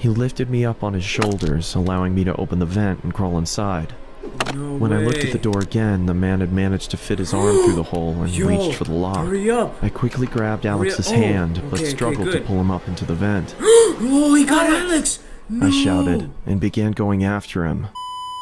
He lifted me up on his shoulders, allowing me to open the vent and crawl inside. No When way. I looked at the door again, the man had managed to fit his arm through the hole and reached for the lock. Hurry up! I quickly grabbed Alex's hand, but struggled to pull him up into the vent. Oh, he got Alex! No. I shouted and began going after him.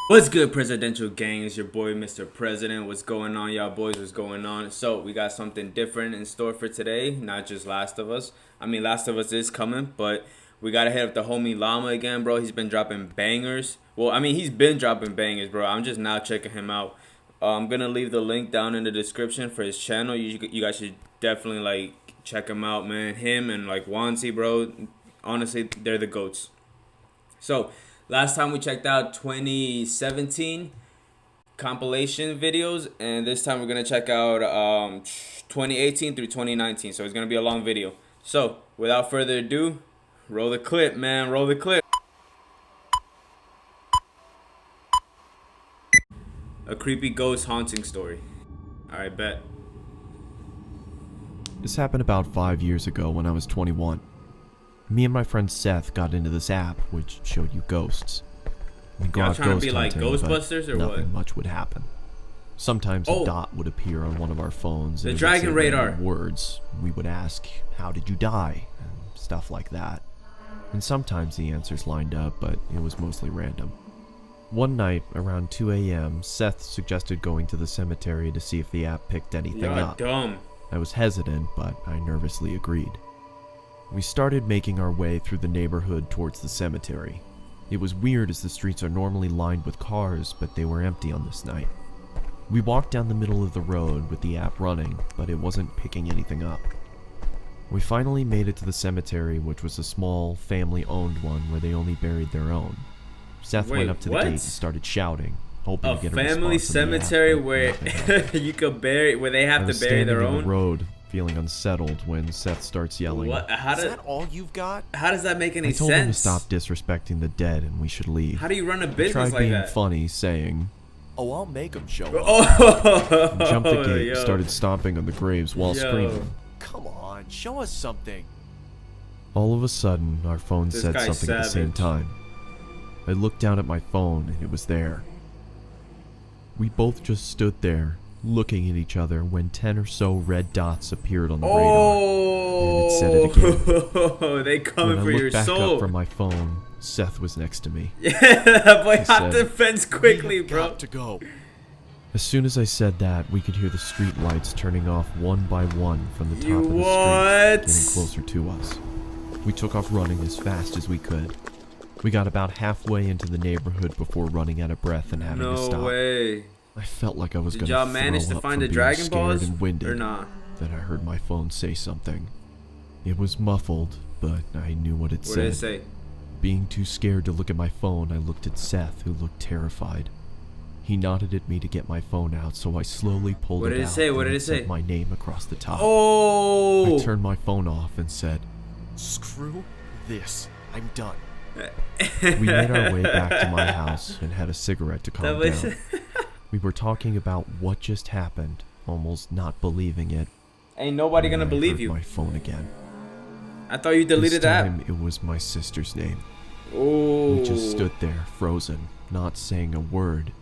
What's good, presidential gang? It's your boy, Mr. President. What's going on, y'all boys? What's going on? So, we got something different in store for today. Not just Last of Us. I mean, Last of Us is coming, but we gotta hit up the homie Llama again, bro. He's been dropping bangers. Well, I mean, he's been dropping bangers, bro. I'm just now checking him out. I'm gonna leave the link down in the description for his channel. You guys should definitely, like, check him out, man. Him and, like, Wansi, bro. Honestly, they're the GOATs. So, last time we checked out 2017 compilation videos, and this time we're going to check out 2018 through 2019. So, it's going to be a long video. So, without further ado, roll the clip, man. Roll the clip. A creepy ghost haunting story. Alright, bet. This happened about 5 years ago when I was 21. Me and my friend Seth got into this app which showed you ghosts. We'd go out trying to ghost be like hunting, Ghostbusters or nothing what? much would happen. Sometimes a dot would appear on one of our phones. The and it would Dragon say Radar. random words. We would ask, "How did you die?" and stuff like that. And sometimes the answers lined up, but it was mostly random. One night, around 2 a.m., Seth suggested going to the cemetery to see if the app picked anything up. Dumb. I was hesitant, but I nervously agreed. We started making our way through the neighborhood towards the cemetery. It was weird as the streets are normally lined with cars, but they were empty on this night. We walked down the middle of the road with the app running, but it wasn't picking anything up. We finally made it to the cemetery, which was a small, family-owned one where they only buried their own. Seth went up to the gate and started shouting, hoping to get a family response from the app, cemetery but where nothing. you could bury, where they have I was to bury their standing in own. the road, feeling unsettled when Seth starts yelling. What? How Is that all you've got? does that make any I told him to sense? stop disrespecting the dead and we should leave. How do you run a I business tried like being that? funny, saying, Oh, I'll make them show up. Oh, and jumped the gate yo. and started stomping on the graves while screaming. Come on, show us something. All of a sudden, our phone This said guy's something at the same savage. time. I looked down at my phone and it was there. We both just stood there, looking at each other when 10 or so red dots appeared on the radar. And it said it again. Oh, they coming When for I your looked back soul. up from my phone, Seth was next to me. Yeah, boy, He hop said, the fence quickly, We've bro. got to go. As soon as I said that, we could hear the street lights turning off one by one from the top You of the street, what? getting closer to us. We took off running as fast as we could. We got about halfway into the neighborhood before running out of breath and having to No stop. way. I felt like I was Did going y'all to manage to up find from the being Dragon scared Balls and winded. or not? Then I heard my phone say something. It was muffled, but I knew what it What said. did it say? Being too scared to look at my phone, I looked at Seth, who looked terrified. He nodded at me to get my phone out, so I slowly pulled What it did it out say? What and did it it say? said my name across the top. Oh! I turned my phone off and said, Screw this. I'm done. we made our way back to my house and had a cigarette to calm That was- down. We were talking about what just happened, almost not believing it. Ain't nobody when gonna I believe heard you. my phone again. I thought you deleted This that. time it was my sister's name. Oh. We just stood there, frozen, not saying a word,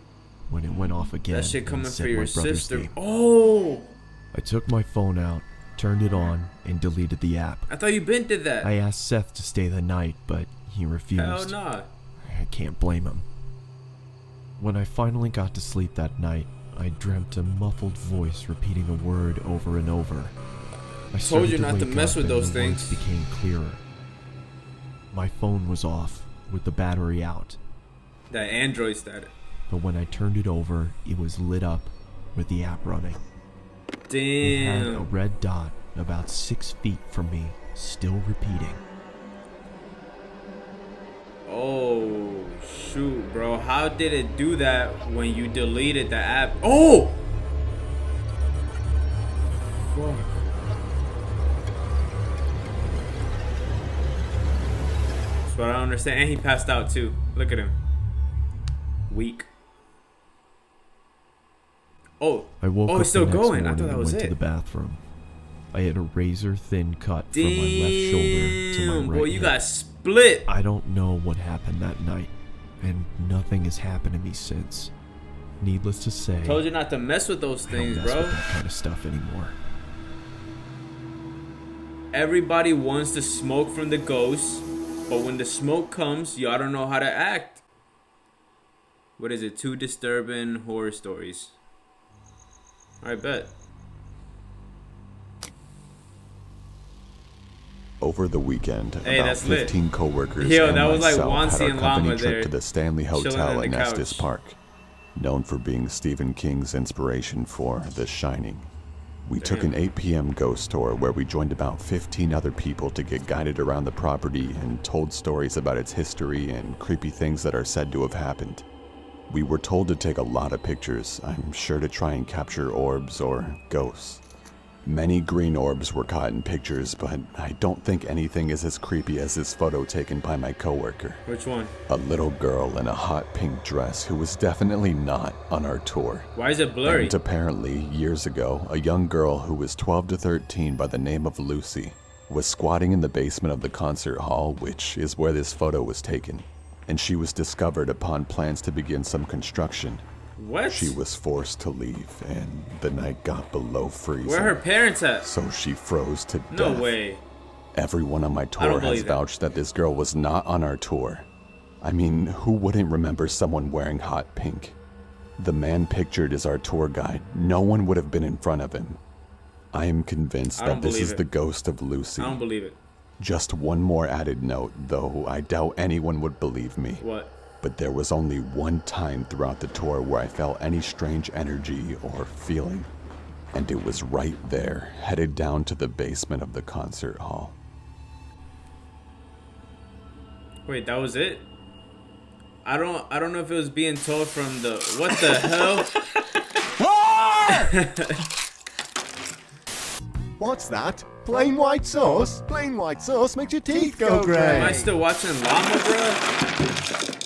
when it went off again. That shit and coming said for your my brother's sister. name. Oh! I took my phone out, turned it on, and deleted the app. I thought you been did that. I asked Seth to stay the night, but he refused. Hell nah. I can't blame him. When I finally got to sleep that night, I dreamt a muffled voice repeating a word over and over. I started you not to wake mess up with and those the words things. became clearer. My phone was off, with the battery out, That Android status. but when I turned it over, it was lit up with the app running. It had a Damn. red dot about 6 feet from me, still repeating. Oh, shoot, bro. How did it do that when you deleted the app? Oh! Fuck. That's what I don't understand. And he passed out too. Look at him. Weak. Oh. I woke Oh, up it's still the next going. I morning thought that and was went to it. the bathroom. I had a razor-thin cut from my left shoulder to my Damn, right boy, you hip. got split. I don't know what happened that night, and nothing has happened to me since. Needless to say, Told you not to mess with those I don't things, mess bro. with that kind of stuff anymore. Everybody wants the smoke from the ghosts, but when the smoke comes, y'all don't know how to act. What is it? 2 disturbing horror stories. I bet. Over the weekend, Hey, about that's lit. 15 coworkers Yo, and that was like myself Wansi had our and company Llama trip there, to the Stanley chilling Hotel on in the Estes couch. Park, known for being Stephen King's inspiration for The Shining. We took an 8 p.m. ghost tour where we joined about 15 other people to get guided around the property and told stories about its history and creepy things that are said to have happened. We were told to take a lot of pictures, I'm sure to try and capture orbs or ghosts. Many green orbs were caught in pictures, but I don't think anything is as creepy as this photo taken by my coworker. Which one? A little girl in a hot pink dress who was definitely not on our tour. Why is it blurry? And apparently, years ago, a young girl who was 12 to 13 by the name of Lucy was squatting in the basement of the concert hall, which is where this photo was taken. And she was discovered upon plans to begin some construction. What? She was forced to leave, and the night got below freezing. Where are her parents at? So she froze to No death. way. Everyone on my don't tour has believe that. vouched that this girl was not on our tour. I mean, who wouldn't remember someone wearing hot pink? The man pictured as our tour guide, no one would have been in front of him. I am convinced I don't that this believe is it. the ghost of Lucy. I don't believe it. Just one more added note, though I doubt anyone would believe me. What? But there was only one time throughout the tour where I felt any strange energy or feeling. And it was right there, headed down to the basement of the concert hall. Wait, that was it? I don't know if it was being told from the what the hell? What's that? Plain white sauce? Plain white sauce makes your teeth go Am I grey. still watching Llama, bro?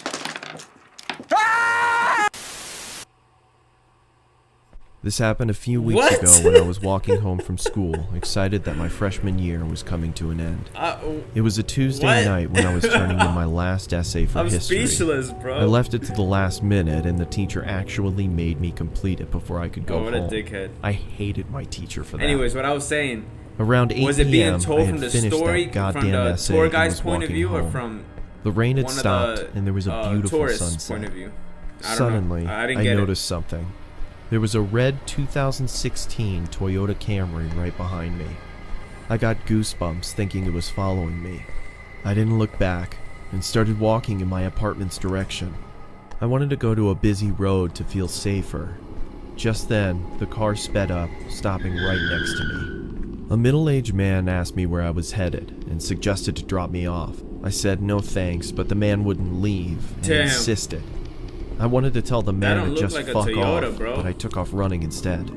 This happened a few weeks What? ago when I was walking home from school, excited that my freshman year was coming to an end. It was a Tuesday What? night when I was turning in my last essay for I'm history. speechless, bro. I left it to the last minute, and the teacher actually made me complete it before I could go Oh, what home. a dickhead. I hated my teacher for that. Anyways, what I was saying, Around 8 was it p.m., being I told had from the finished story, that from goddamn the essay tour and guy's was point of walking view, or home. from The rain had one stopped, of the and there was a beautiful tourists' sunset. point of view? I don't Suddenly, know. I I didn't get noticed something. There was a red 2016 Toyota Camry right behind me. I got goosebumps thinking it was following me. I didn't look back and started walking in my apartment's direction. I wanted to go to a busy road to feel safer. Just then, the car sped up, stopping right next to me. A middle-aged man asked me where I was headed and suggested to drop me off. I said no thanks, but the man wouldn't leave and Damn. insisted. I wanted to tell the man don't to look just like a fuck Toyota, off, bro. but I took off running instead.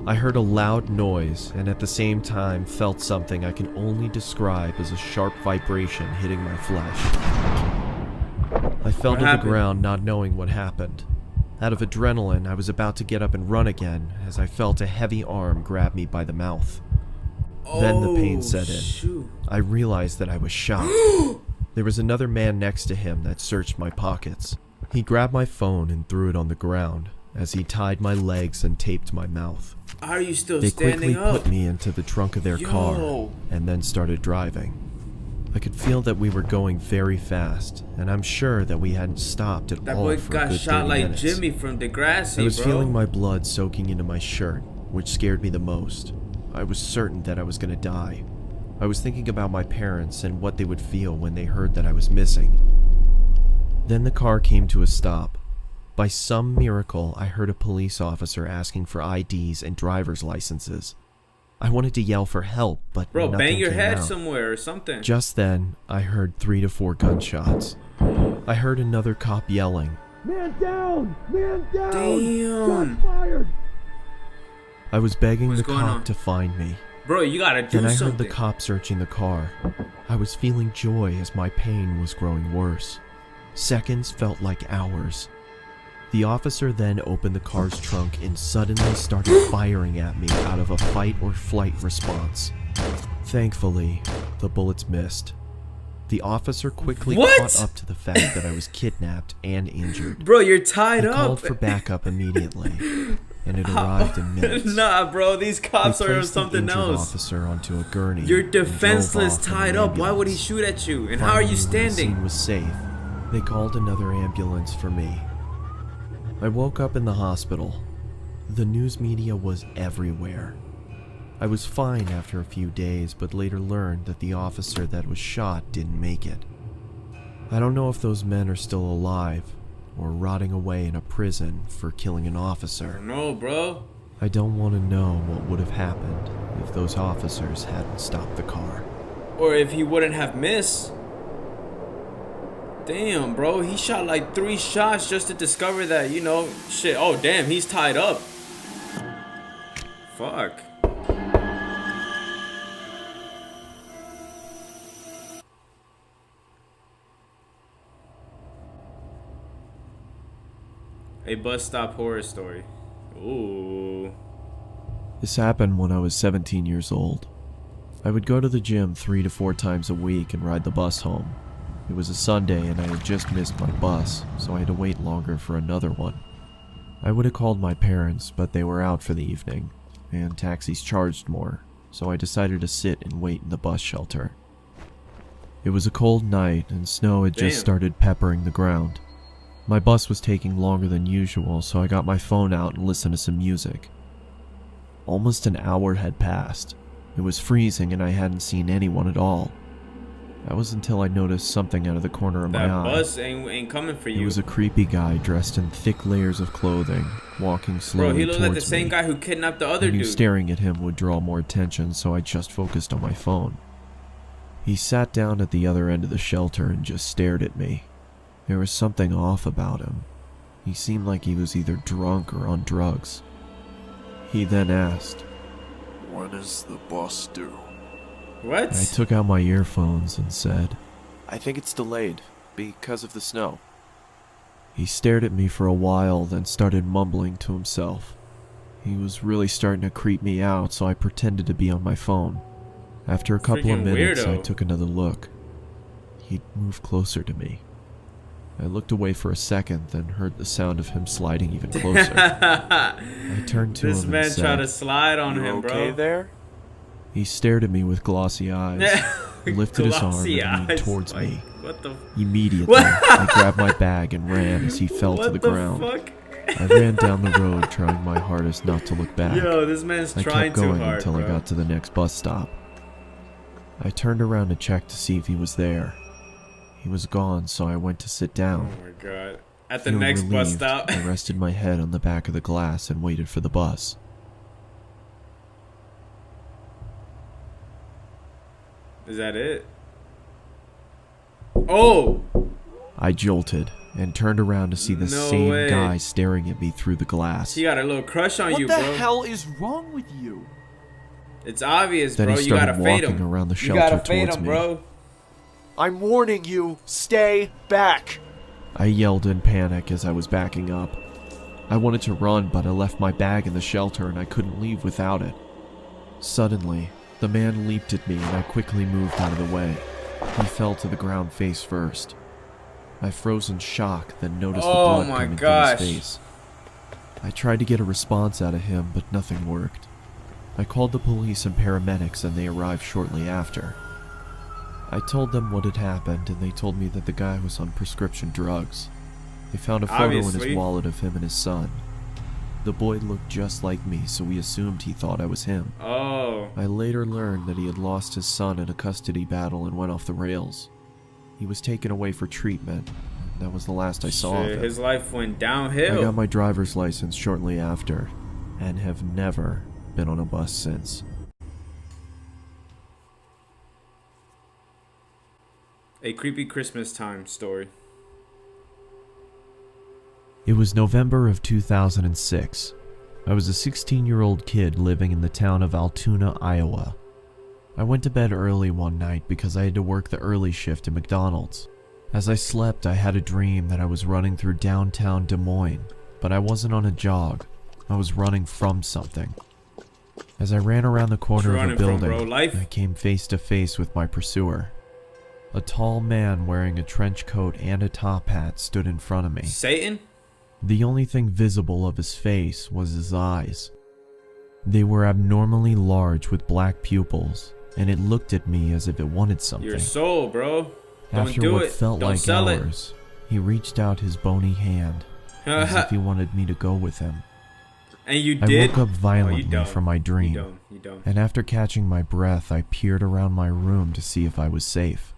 I heard a loud noise and at the same time felt something I can only describe as a sharp vibration hitting my flesh. I fell What to happened? the ground not knowing what happened. Out of adrenaline, I was about to get up and run again as I felt a heavy arm grab me by the mouth. Then the pain set in. Shoot. I realized that I was shot. There was another man next to him that searched my pockets. He grabbed my phone and threw it on the ground as he tied my legs and taped my mouth. How are you still They standing quickly up? put me into the trunk of their car Yo. and then started driving. I could feel that we were going very fast, and I'm sure that we hadn't stopped at That all boy for a got good shot 30 like minutes. Jimmy from Degrassi, I was bro. feeling my blood soaking into my shirt, which scared me the most. I was certain that I was going to die. I was thinking about my parents and what they would feel when they heard that I was missing. Then the car came to a stop. By some miracle, I heard a police officer asking for IDs and driver's licenses. I wanted to yell for help, but Bro, nothing bang your came head out. somewhere or something. Just then, I heard 3 to 4 gunshots. I heard another cop yelling. Man down! Man down! Damn. Shots fired! I was begging What's the going cop on? to find me. Bro, you gotta do Then I heard something. the cop searching the car. I was feeling joy as my pain was growing worse. Seconds felt like hours. The officer then opened the car's trunk and suddenly started firing at me out of a fight or flight response. Thankfully, the bullets missed. The officer quickly What? caught up to the fact that I was kidnapped and injured. Bro, you're tied He up. called for backup immediately, and it arrived in minutes. Nah, bro, these cops They are placed the something injured else. officer onto a gurney. You're and drove defenseless, off in an tied up. Why would he ambulance. shoot at you? And how are you Finally, when the scene standing? was safe. They called another ambulance for me. I woke up in the hospital. The news media was everywhere. I was fine after a few days, but later learned that the officer that was shot didn't make it. I don't know if those men are still alive or rotting away in a prison for killing an officer. No, bro. I don't want to know what would have happened if those officers hadn't stopped the car. Or if he wouldn't have missed. Damn, bro. He shot like 3 shots just to discover that, you know, shit. Oh, damn. He's tied up. Fuck. A bus stop horror story. Ooh. This happened when I was 17 years old. I would go to the gym 3 to 4 times a week and ride the bus home. It was a Sunday and I had just missed my bus, so I had to wait longer for another one. I would have called my parents, but they were out for the evening, and taxis charged more, so I decided to sit and wait in the bus shelter. It was a cold night and snow had just Damn. started peppering the ground. My bus was taking longer than usual, so I got my phone out and listened to some music. Almost an hour had passed. It was freezing and I hadn't seen anyone at all. That was until I noticed something out of the corner of my That eye. bus ain't coming for It you. was a creepy guy dressed in thick layers of clothing, walking slowly Bro, he looked like the towards same me. guy who kidnapped the I other knew dude. staring at him would draw more attention, so I just focused on my phone. He sat down at the other end of the shelter and just stared at me. There was something off about him. He seemed like he was either drunk or on drugs. He then asked, When is the bus due? What? I took out my earphones and said, I think it's delayed because of the snow. He stared at me for a while, then started mumbling to himself. He was really starting to creep me out, so I pretended to be on my phone. After a couple of Freaking minutes, I weirdo. took another look. He'd moved closer to me. I looked away for a second, then heard the sound of him sliding even closer. I turned to This him man and tried to said, slide on You him, okay bro. there? he stared at me with glossy eyes, lifted his arm Glossy and moved eyes. towards Like, me. What the? Immediately, I grabbed my bag and ran as he fell What to the ground. fuck? I ran down the road, trying my hardest not to look back. Yo, this man's I trying kept too going hard, until bro. I got to the next bus stop. I turned around to check to see if he was there. He was gone, so I went to sit Oh down. my god. At the Feeling next bus relieved, stop. I rested my head on the back of the glass and waited for the bus. Is that it? Oh! I jolted and turned around to see the No same way. guy staring at me through the glass. She got a little crush on What you, the bro. hell is wrong with you? It's obvious, Then bro. he You gotta started fade walking him. around the You shelter gotta fade towards him, me. bro. I'm warning you, stay back. I yelled in panic as I was backing up. I wanted to run, but I left my bag in the shelter and I couldn't leave without it. Suddenly, the man leaped at me and I quickly moved out of the way. He fell to the ground face first. I froze in shock, then noticed the Oh blood my coming gosh. from his face. I tried to get a response out of him, but nothing worked. I called the police and paramedics and they arrived shortly after. I told them what had happened and they told me that the guy was on prescription drugs. They found a photo in Obviously. his wallet of him and his son. The boy looked just like me, so we assumed he thought I was him. Oh. I later learned that he had lost his son in a custody battle and went off the rails. He was taken away for treatment. That was the last I saw of Shit, him. his life went I downhill. got my driver's license shortly after, and have never been on a bus since. A creepy Christmas time story. It was November of 2006. I was a 16-year-old kid living in the town of Altoona, Iowa. I went to bed early one night because I had to work the early shift at McDonald's. As I slept, I had a dream that I was running through downtown Des Moines, but I wasn't on a jog. I was running from something. As I ran around the corner of a running from, building, bro? Life? I came face to face with my pursuer. A tall man wearing a trench coat and a top hat stood in front of me. Satan? The only thing visible of his face was his eyes. They were abnormally large with black pupils, and it looked at me as if it wanted something. Your soul, bro. Don't After do what it. felt Don't like sell it. hours, he reached out his bony hand, as if he wanted me to go with him. And you I did? woke up Oh, you violently don't. from my You dream, don't. You don't. and after catching my breath, I peered around my room to see if I was safe.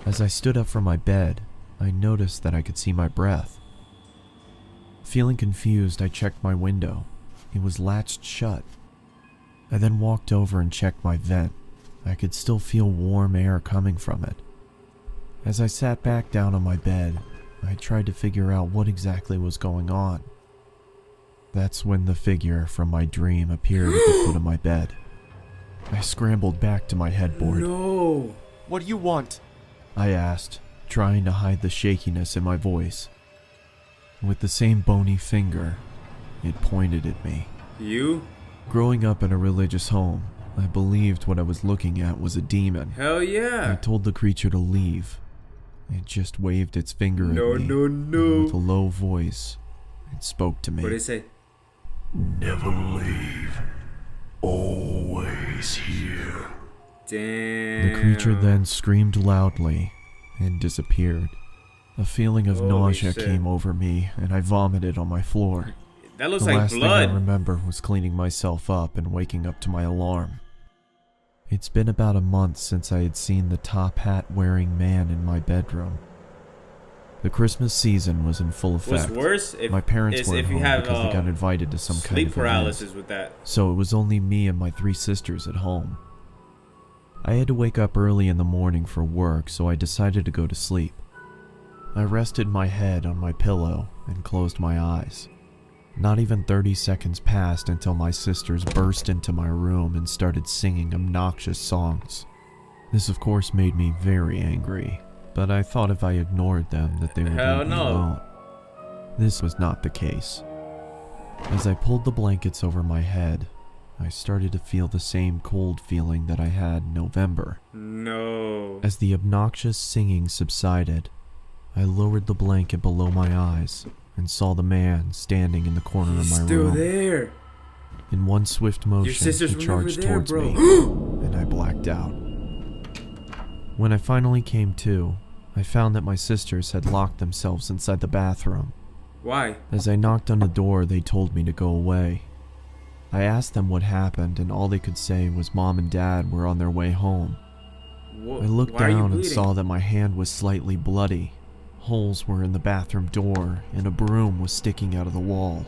As I stood up from my bed, I noticed that I could see my breath. Feeling confused, I checked my window. It was latched shut. I then walked over and checked my vent. I could still feel warm air coming from it. As I sat back down on my bed, I tried to figure out what exactly was going on. That's when the figure from my dream appeared at the foot of my bed. I scrambled back to my headboard. No. What do you want? I asked, trying to hide the shakiness in my voice. With the same bony finger, it pointed at me. You? Growing up in a religious home, I believed what I was looking at was a demon. Hell I yeah. told the creature to leave. It just waved its finger No, at me. no, no. With a low voice, it spoke to me. What did it say? Never leave. Always here. Damn. The creature then screamed loudly and disappeared. A feeling of Holy nausea shit. came over me, and I vomited on my floor. That looks The like last thing blood. I remember was cleaning myself up and waking up to my alarm. It's been about a month since I had seen the top hat wearing man in my bedroom. The Christmas season was in full effect. What's worse My parents is weren't if you home have because they got invited to some kind sleep of paralysis event, with that. so it was only me and my 3 sisters at home. I had to wake up early in the morning for work, so I decided to go to sleep. I rested my head on my pillow and closed my eyes. Not even 30 seconds passed until my sisters burst into my room and started singing obnoxious songs. This of course made me very angry, but I thought if I ignored them that they would Hell leave me no. alone. This was not the case. As I pulled the blankets over my head, I started to feel the same cold feeling that I had in November. No. As the obnoxious singing subsided, I lowered the blanket below my eyes and saw the man standing in the corner of my Still room. there. In one swift Your motion, sisters he were never charged there, towards bro. me, and I blacked out. When I finally came to, I found that my sisters had locked themselves inside the bathroom. Why? As I knocked on the door, they told me to go away. I asked them what happened, and all they could say was Mom and Dad were on their way home. I looked Why are you down and bleeding? saw that my hand was slightly bloody. Holes were in the bathroom door, and a broom was sticking out of the wall.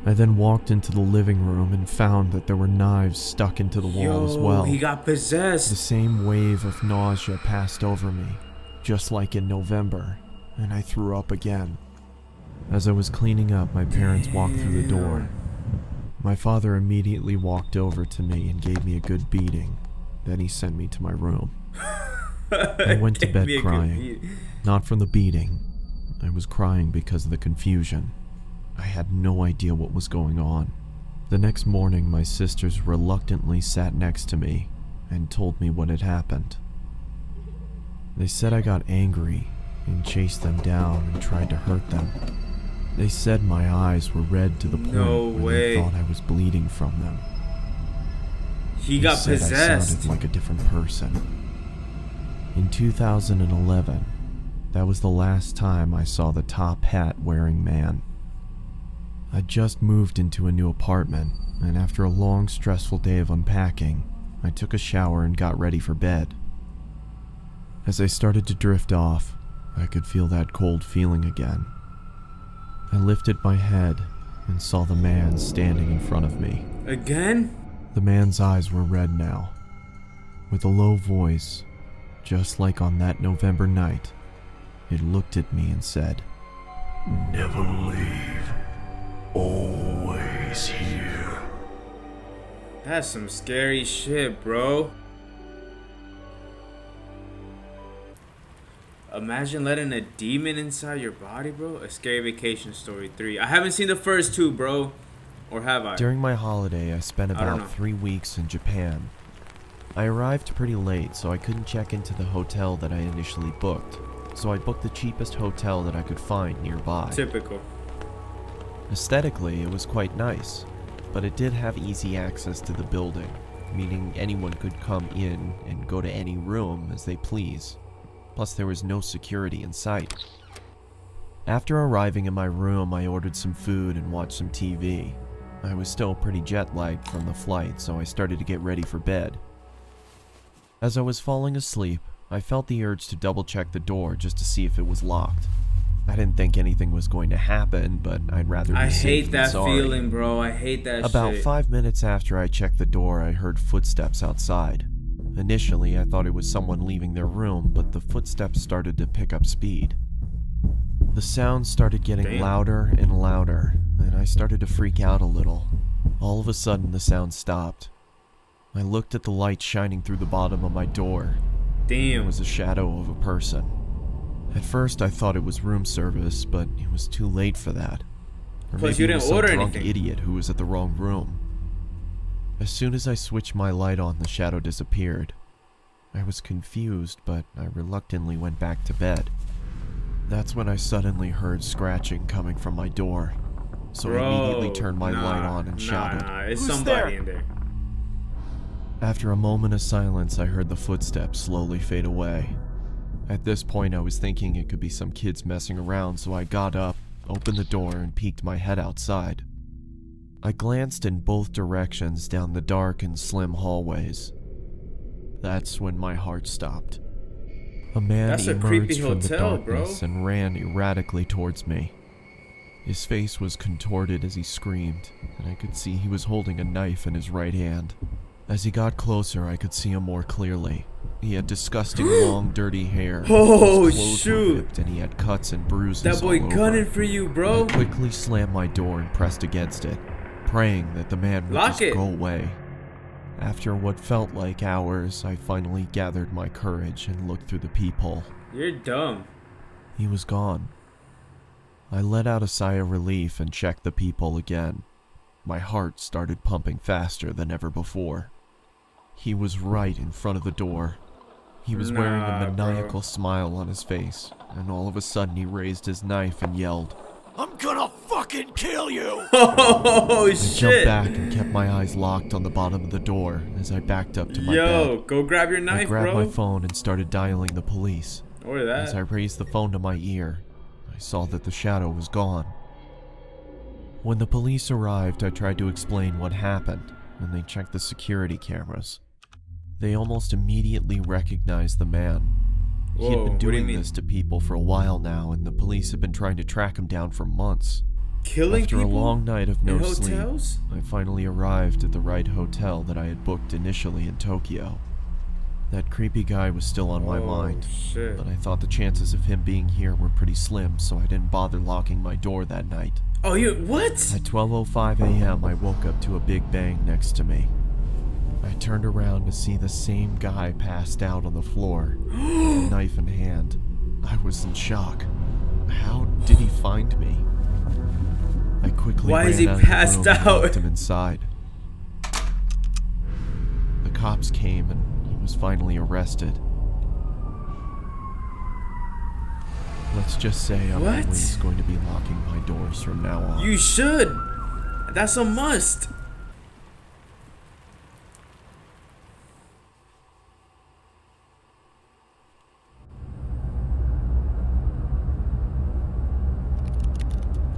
I then walked into the living room and found that there were knives stuck into the wall as well. He got possessed. The same wave of nausea passed over me, just like in November, and I threw up again. As I was cleaning up, my parents walked through the door. My father immediately walked over to me and gave me a good beating. Then he sent me to my room. I went to Gave bed me a good crying. beat. Not from the beating. I was crying because of the confusion. I had no idea what was going on. The next morning, my sisters reluctantly sat next to me and told me what had happened. They said I got angry and chased them down and tried to hurt them. They said my eyes were red to the point No where way. they thought I was bleeding from them. He They got said I possessed. sounded like a different person. In 2011, that was the last time I saw the top hat wearing man. I just moved into a new apartment, and after a long, stressful day of unpacking, I took a shower and got ready for bed. As I started to drift off, I could feel that cold feeling again. I lifted my head and saw the man standing in front of me. Again? The man's eyes were red now. With a low voice, just like on that November night, it looked at me and said, Never leave. Always here. That's some scary shit, bro. Imagine letting a demon inside your body, bro. A Scary Vacation Story 3. I haven't seen the first two, bro. Or have I? During my holiday, I spent I don't know. about 3 weeks in Japan. I arrived pretty late, so I couldn't check into the hotel that I initially booked, so I booked the cheapest hotel that I could find nearby. Typical. Aesthetically, it was quite nice, but it did have easy access to the building, meaning anyone could come in and go to any room as they please. Plus, there was no security in sight. After arriving in my room, I ordered some food and watched some TV. I was still pretty jet-lagged from the flight, so I started to get ready for bed. As I was falling asleep, I felt the urge to double-check the door just to see if it was locked. I didn't think anything was going to happen, but I'd rather be I safe hate than that sorry. feeling, bro. I hate that About shit. 5 minutes after I checked the door, I heard footsteps outside. Initially, I thought it was someone leaving their room, but the footsteps started to pick up speed. The sound started getting Damn. louder and louder, and I started to freak out a little. All of a sudden, the sound stopped. I looked at the light shining through the bottom of my door. It Damn. was a shadow of a person. At first, I thought it was room service, but it was too late for that. Or Plus, maybe you it didn't was some order drunk anything. idiot who was at the wrong room. As soon as I switched my light on, the shadow disappeared. I was confused, but I reluctantly went back to bed. That's when I suddenly heard scratching coming from my door, so I immediately turned my light on and shouted. Nah, it's Who's somebody there? in there. After a moment of silence, I heard the footsteps slowly fade away. At this point, I was thinking it could be some kids messing around, so I got up, opened the door, and peeked my head outside. I glanced in both directions down the dark and slim hallways. That's when my heart stopped. A man That's a emerged creepy from the hotel, bro. darkness and ran erratically towards me. His face was contorted as he screamed, and I could see he was holding a knife in his right hand. As he got closer, I could see him more clearly. He had disgusting long, dirty hair. Oh, His clothes were shoot. ripped, and he had cuts and bruises That boy all over. gunning for you, bro. I quickly slammed my door and pressed against it, praying that the man would Lock just it. go away. After what felt like hours, I finally gathered my courage and looked through the peephole. You're dumb. He was gone. I let out a sigh of relief and checked the peephole again. My heart started pumping faster than ever before. He was right in front of the door. He was wearing Nah, a maniacal bro. smile on his face, and all of a sudden he raised his knife and yelled. I'm gonna fucking kill you! Oh, I jumped shit. back and kept my eyes locked on the bottom of the door as I backed up to my Yo, bed. go grab your I knife, grabbed bro. my phone and started dialing the police. Or As I that. raised the phone to my ear, I saw that the shadow was gone. When the police arrived, I tried to explain what happened, and they checked the security cameras. They almost immediately recognized the man. He had Whoa, been what do you doing mean? this to people for a while now, and the police had been trying to track him down for months. Killing After people a long night of no in sleep, hotels? I finally arrived at the right hotel that I had booked initially in Tokyo. That creepy guy was still on my Oh, mind, shit. but I thought the chances of him being here were pretty slim, so I didn't bother locking my door that night. Oh, you what? At 12:05 a.m., I woke up to a big bang next to me. I turned around to see the same guy passed out on the floor, with a knife in hand. I was in shock. How did he find me? I quickly Why ran is he out of the passed room and out? locked him inside. The cops came and he was finally arrested. Let's just say I'm What? always going to be locking my doors from now on. You should. That's a must.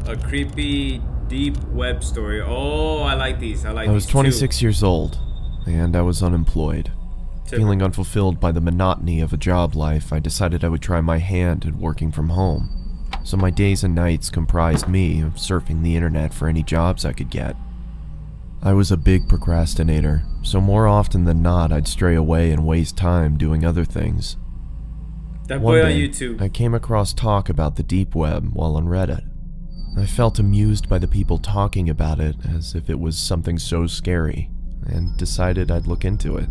A creepy, deep web story. Oh, I like these. I like I was these 26 years old, and I was unemployed. too. Feeling unfulfilled by the monotony of a job life, I decided I would try my hand at working from home. So my days and nights comprised me of surfing the internet for any jobs I could get. I was a big procrastinator, so more often than not I'd stray away and waste time doing other things. That One boy on day, YouTube. I came across talk about the deep web while on Reddit. I felt amused by the people talking about it as if it was something so scary, and decided I'd look into it.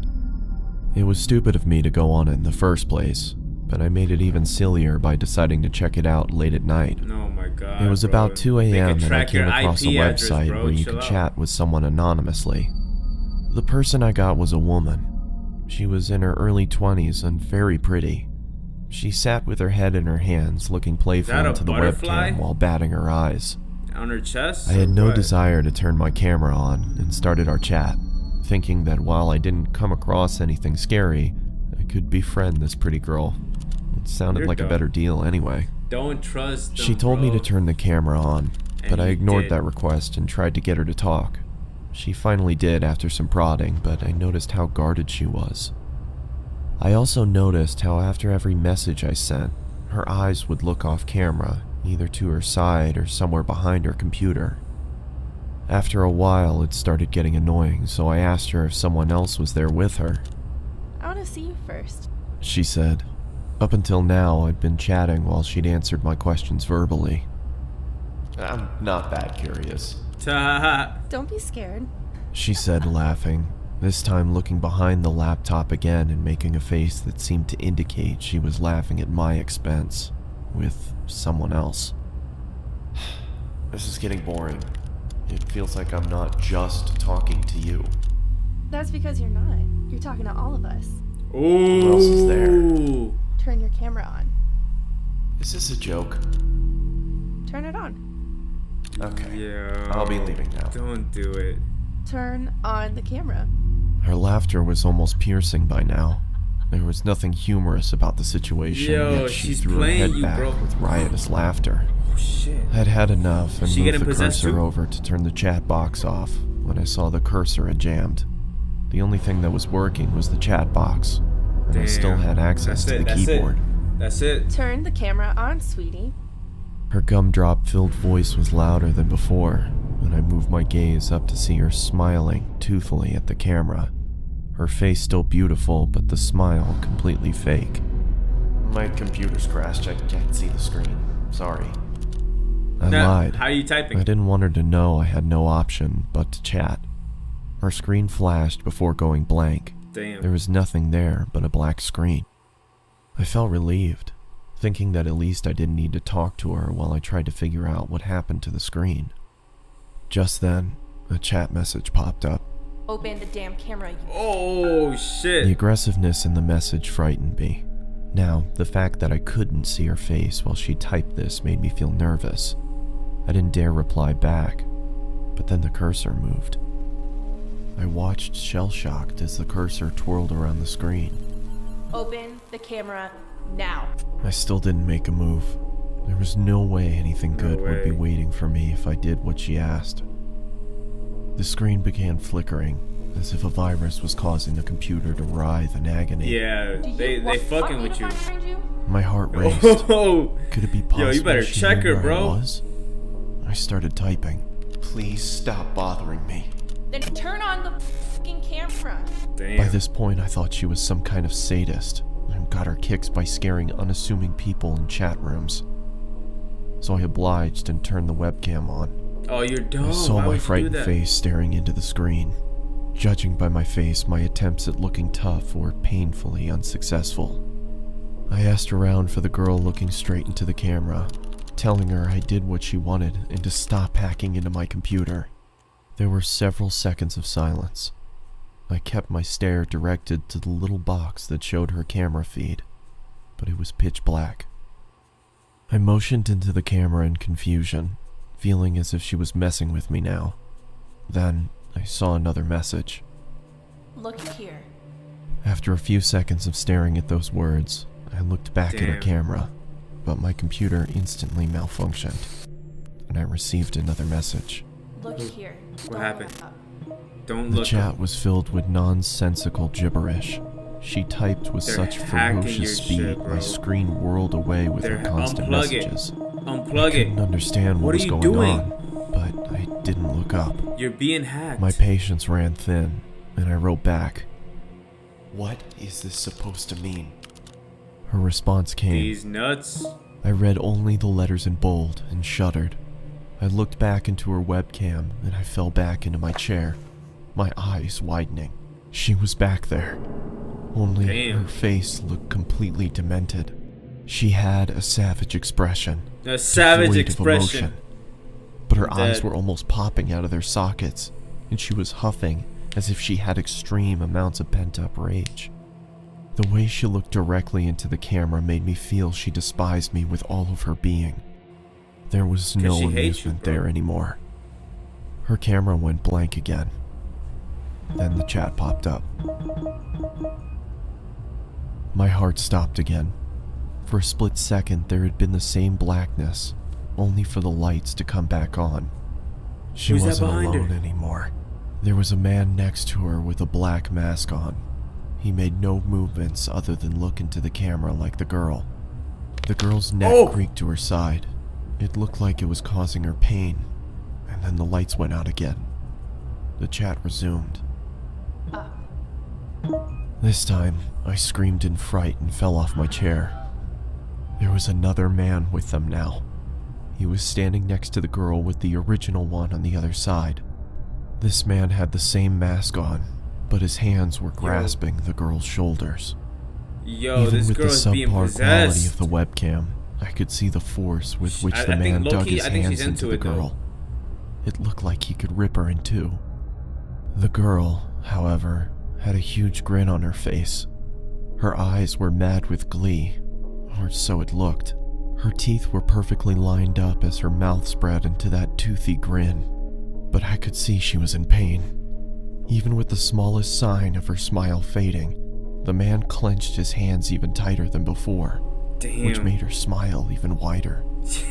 It was stupid of me to go on it in the first place, but I made it even sillier by deciding to check it out late at night. Oh my god. It was bro. about 2 They a.m. can and I track your came across a IP address, website bro. where you Chill could out. chat with someone anonymously. The person I got was a woman. She was in her early 20s and very pretty. She sat with her head in her hands, looking playful that a into the butterfly? webcam while batting her eyes. On her chest? I had or no what? desire to turn my camera on and started our chat, thinking that while I didn't come across anything scary, I could befriend this pretty girl. It sounded You're like dumb. a better deal anyway. Don't trust them, She told me bro. to turn the camera on, but And I you ignored did. that request and tried to get her to talk. She finally did after some prodding, but I noticed how guarded she was. I also noticed how after every message I sent, her eyes would look off camera, either to her side or somewhere behind her computer. After a while, it started getting annoying, so I asked her if someone else was there with her. I want to see you first. She said. Up until now, I'd been chatting while she'd answered my questions verbally. I'm not that curious, Don't be scared. she said, laughing, this time looking behind the laptop again and making a face that seemed to indicate she was laughing at my expense, with someone else. This is getting boring. It feels like I'm not just talking to you. That's because you're not. You're talking to all of us. Ooh. Who else is there? Turn your camera on. Is this a joke? Turn it on. Okay. Yeah. I'll be leaving now. Don't do it. Turn on the camera. Her laughter was almost piercing by now. There was nothing humorous about the situation, Yo, yet she she's threw her playing head you, back bro. with riotous laughter. Oh shit. I'd had enough and She moved getting the possessed cursor too? over to turn the chat box off when I saw the cursor had jammed. The only thing that was working was the chat box, and I still Damn. had access to the keyboard. That's it. Turn the camera on, sweetie. Her gumdrop-filled voice was louder than before when I moved my gaze up to see her smiling toothfully at the camera. Her face still beautiful, but the smile completely fake. My computer's crashed. I can't see the screen. Sorry. I Now, lied. how are you typing? I didn't want her to know I had no option but to chat. Her screen flashed before going blank. Damn. There was nothing there but a black screen. I felt relieved, thinking that at least I didn't need to talk to her while I tried to figure out what happened to the screen. Just then, a chat message popped up. Open the damn camera, you. Oh The shit. aggressiveness in the message frightened me. Now, the fact that I couldn't see her face while she typed this made me feel nervous. I didn't dare reply back, but then the cursor moved. I watched shell-shocked as the cursor twirled around the screen. Open the camera now. I still didn't make a move. There was no way anything good would be way. waiting for me if I did what she asked. The screen began flickering, as if a virus was causing the computer to writhe in agony. Yeah, they fucking with you. My heart raced. Oh. Could it be possible Yo, you better she check knew her, where I bro. was? I started typing. Please stop bothering me. Then turn on the fucking camera. Damn. By this point, I thought she was some kind of sadist and got her kicks by scaring unassuming people in chat rooms. So I obliged and turned the webcam on. Oh, you're dumb. I saw Why my would you do frightened that? face staring into the screen. Judging by my face, my attempts at looking tough were painfully unsuccessful. I asked around for the girl looking straight into the camera, telling her I did what she wanted and to stop hacking into my computer. There were several seconds of silence. I kept my stare directed to the little box that showed her camera feed, but it was pitch black. I motioned into the camera in confusion, feeling as if she was messing with me now. Then I saw another message. Look here. After a few seconds of staring at those words, I looked back at her Damn. camera, but my computer instantly malfunctioned, and I received another message. Look here. What happened? Don't The look. chat was filled with nonsensical gibberish. She typed with They're such hacking your ferocious speed, shit, my bro. screen whirled away with They're her constant unplug it. messages. Unplug Couldn't it. understand what What are was you going doing? on, but I didn't look up. You're being hacked. My patience ran thin, and I wrote back, "What is this supposed to mean?" Her response came. These nuts. I read only the letters in bold and shuddered. I looked back into her webcam and I fell back into my chair, my eyes widening. She was back there, only Damn. her face looked completely demented. She had a savage expression. A savage devoid of expression. emotion. But her eyes Dead. were almost popping out of their sockets, and she was huffing as if she had extreme amounts of pent-up rage. The way she looked directly into the camera made me feel she despised me with all of her being. There was no she hates you, amusement bro. there anymore. Her camera went blank again. Then the chat popped up. My heart stopped again. For a split second, there had been the same blackness, only for the lights to come back on. She Who's that wasn't behind her? alone anymore. There was a man next to her with a black mask on. He made no movements other than look into the camera like the girl. The girl's neck creaked to her side. It looked like it was causing her pain, and then the lights went out again. The chat resumed. This time, I screamed in fright and fell off my chair. There was another man with them now. He was standing next to the girl with the original one on the other side. This man had the same mask on, but his hands were grasping the girl's shoulders. Yo, Even this with the girl's being subpar quality possessed. of the webcam, I could see the force with which I the think man dug low-key, his I think she's hands into into the it, though. girl. It looked like he could rip her in two. The girl, however, had a huge grin on her face. Her eyes were mad with glee, or so it looked. Her teeth were perfectly lined up as her mouth spread into that toothy grin, but I could see she was in pain. Even with the smallest sign of her smile fading, the man clenched his hands even tighter than before, Damn. which made her smile even wider.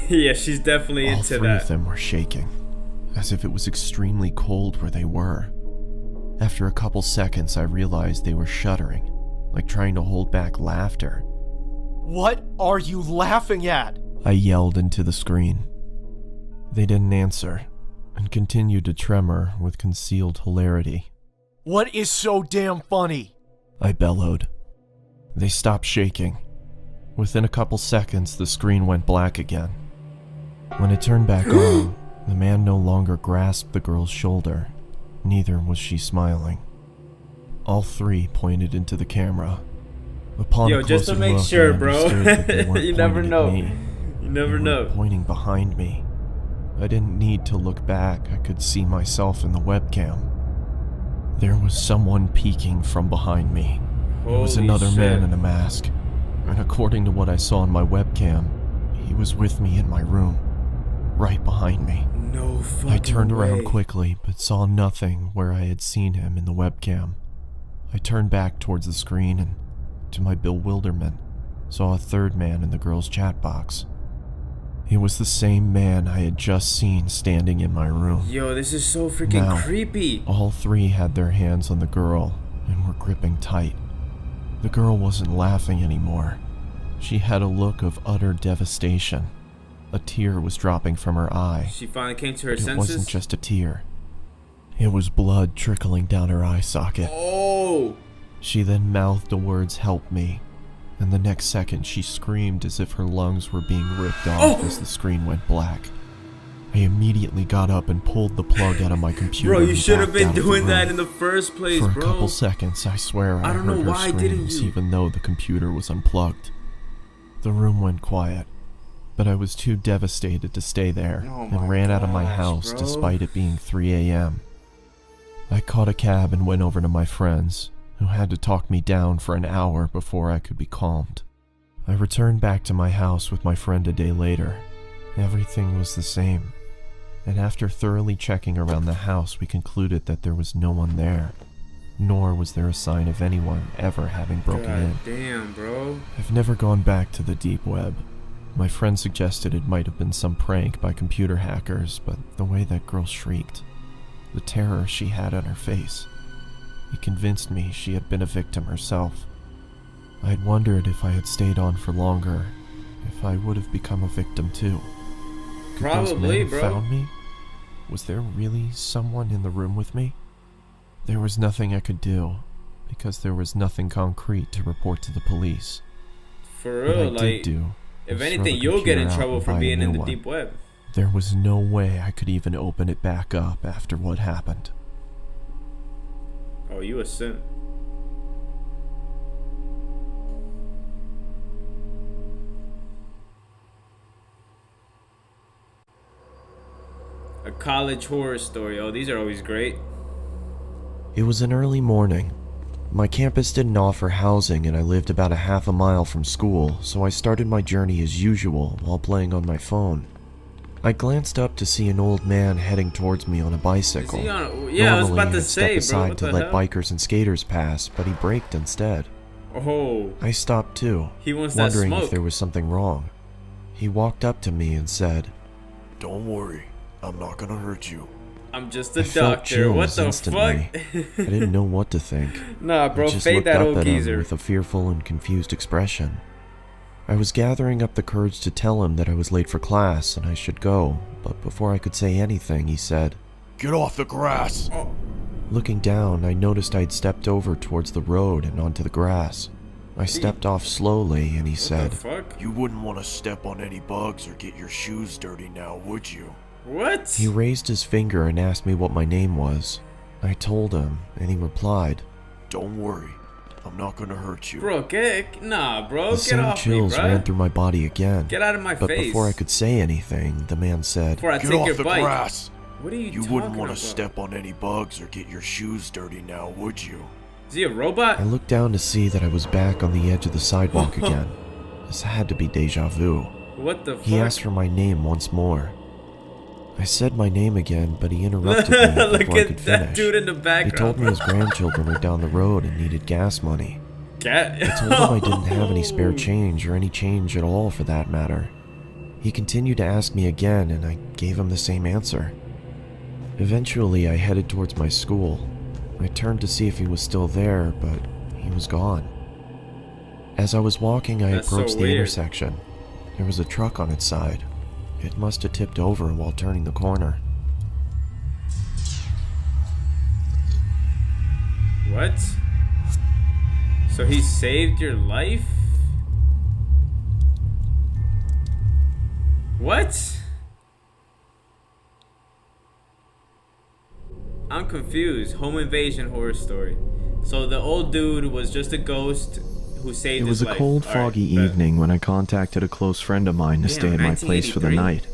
Yeah, she's definitely All into three that. of them were shaking, as if it was extremely cold where they were. After a couple seconds, I realized they were shuddering, like trying to hold back laughter. What are you laughing at? I yelled into the screen. They didn't answer, and continued to tremor with concealed hilarity. What is so damn funny? I bellowed. They stopped shaking. Within a couple seconds, the screen went black again. When it turned back on, the man no longer grasped the girl's shoulder. Neither was she smiling. All three pointed into the camera. Upon Yo, a just to closer make look, sure, I bro. understood that they weren't You never pointing know. at me. You never They were know. pointing behind me. I didn't need to look back. I could see myself in the webcam. There was someone peeking from behind me. It was Holy another man shit. in a mask, and according to what I saw on my webcam, he was with me in my room, right behind me. No fucking I turned around way. quickly, but saw nothing where I had seen him in the webcam. I turned back towards the screen and, to my bewilderment, saw a third man in the girl's chat box. It was the same man I had just seen standing in my room. Yo, this is so freaking Now, creepy. all three had their hands on the girl and were gripping tight. The girl wasn't laughing anymore. She had a look of utter devastation. A tear was dropping from her eye. She finally came to her It senses. wasn't just a tear. It was blood trickling down her eye socket. Oh! She then mouthed the words, "Help me," and the next second she screamed as if her lungs were being ripped off as the screen went black. I immediately got up and pulled the plug out of my computer. Bro, you and should have backed been out of the doing that room. in the first place, For a bro. couple seconds, I swear I don't heard know her why didn't screams you? even though the computer was unplugged. The room went quiet, but I was too devastated to stay there Oh my and ran out of my gosh, house bro. despite it being 3 a.m. I caught a cab and went over to my friends, who had to talk me down for an hour before I could be calmed. I returned back to my house with my friend a day later. Everything was the same, and after thoroughly checking around the house, we concluded that there was no one there, nor was there a sign of anyone ever having broken God in. damn, bro. I've never gone back to the deep web. My friend suggested it might have been some prank by computer hackers, but the way that girl shrieked, the terror she had on her face, it convinced me she had been a victim herself. I'd wondered if I had stayed on for longer, if I would have become a victim too. Could those Probably, men have bro. found me? Was there really someone in the room with me? There was nothing I could do, because there was nothing concrete to report to the police. For What I real, did like, do if was throw anything, the you'll get in computer out trouble and for buy a being new in the one. deep web. There was no way I could even open it back up after what happened. Oh, you a simp. A college horror story. Oh, these are always great. It was an early morning. My campus didn't offer housing and I lived about a half a mile from school, so I started my journey as usual while playing on my phone. I glanced up to see an old man heading towards me on a bicycle. Is he on? Yeah, I was about to I'd say, step bro. aside What to the let hell? bikers and skaters pass, but he braked instead. Oh, I stopped too, he wants that wondering smoke. if there was something wrong. He walked up to me and said, Don't worry, I'm not gonna hurt you. I'm just a I felt doctor. What chills the instantly. I didn't know what to think. Nah, bro, I just fade looked that up old at him geezer. with a fearful and confused expression. I was gathering up the courage to tell him that I was late for class and I should go, but before I could say anything, he said, Get off the grass! Looking down, I noticed I'd stepped over towards the road and onto the grass. I stepped off slowly and he What said, the fuck? You wouldn't want to step on any bugs or get your shoes dirty now, would you? What? He raised his finger and asked me what my name was. I told him, and he replied, Don't worry, I'm not gonna hurt you. Bro, nah, bro, the get same off me, chills bro. ran through my body again. Get out of my But face. before I could say anything, the man said, Before I Get take off your the bike. grass! What are you You talking wouldn't want about? to step on any bugs or get your shoes dirty now, would you? Is he a robot? I looked down to see that I was back on the edge of the sidewalk again. This had to be deja vu. What the fuck? He asked for my name once more. I said my name again, but he interrupted me Look before I at could that finish. dude in the He background. told me his grandchildren were down the road and needed gas money. Cat? I told him I didn't have any spare change or any change at all for that matter. He continued to ask me again and I gave him the same answer. Eventually I headed towards my school. I turned to see if he was still there, but he was gone. As I was walking, I That's so approached the weird. intersection. There was a truck on its side. It must have tipped over while turning the corner. What? So he saved your life? What? I'm confused. Home invasion horror story. So the old dude was just a ghost who saved It was his a life. cold, All right, foggy bet. evening when I contacted a close friend of mine to Damn, stay at my place for the 1983? night.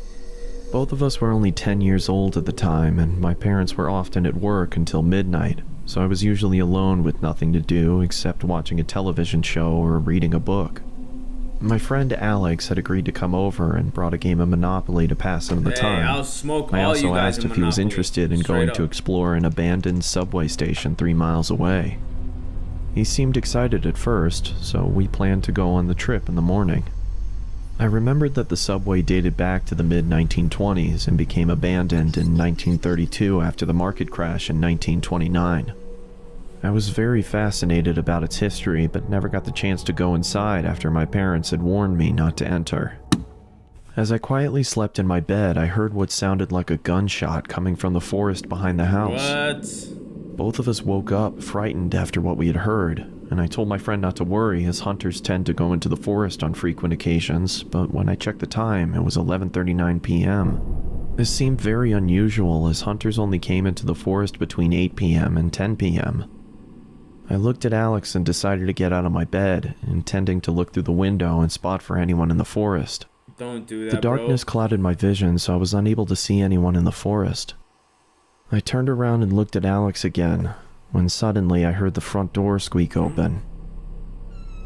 Both of us were only 10 years old at the time, and my parents were often at work until midnight, so I was usually alone with nothing to do except watching a television show or reading a book. My friend Alex had agreed to come over and brought a game of Monopoly to pass him the Hey, time. I'll smoke I all also you guys asked in if he was Monopoly. interested in Straight going up. to explore an abandoned subway station 3 miles away. He seemed excited at first, so we planned to go on the trip in the morning. I remembered that the subway dated back to the mid-1920s and became abandoned in 1932 after the market crash in 1929. I was very fascinated about its history, but never got the chance to go inside after my parents had warned me not to enter. As I quietly slept in my bed, I heard what sounded like a gunshot coming from the forest behind the house. What? Both of us woke up, frightened after what we had heard, and I told my friend not to worry as hunters tend to go into the forest on frequent occasions, but when I checked the time, it was 11:39 p.m. This seemed very unusual as hunters only came into the forest between 8 p.m. and 10 p.m. I looked at Alex and decided to get out of my bed, intending to look through the window and spot for anyone in the forest. Don't do that, The darkness bro. clouded my vision, so I was unable to see anyone in the forest. I turned around and looked at Alex again, when suddenly I heard the front door squeak open.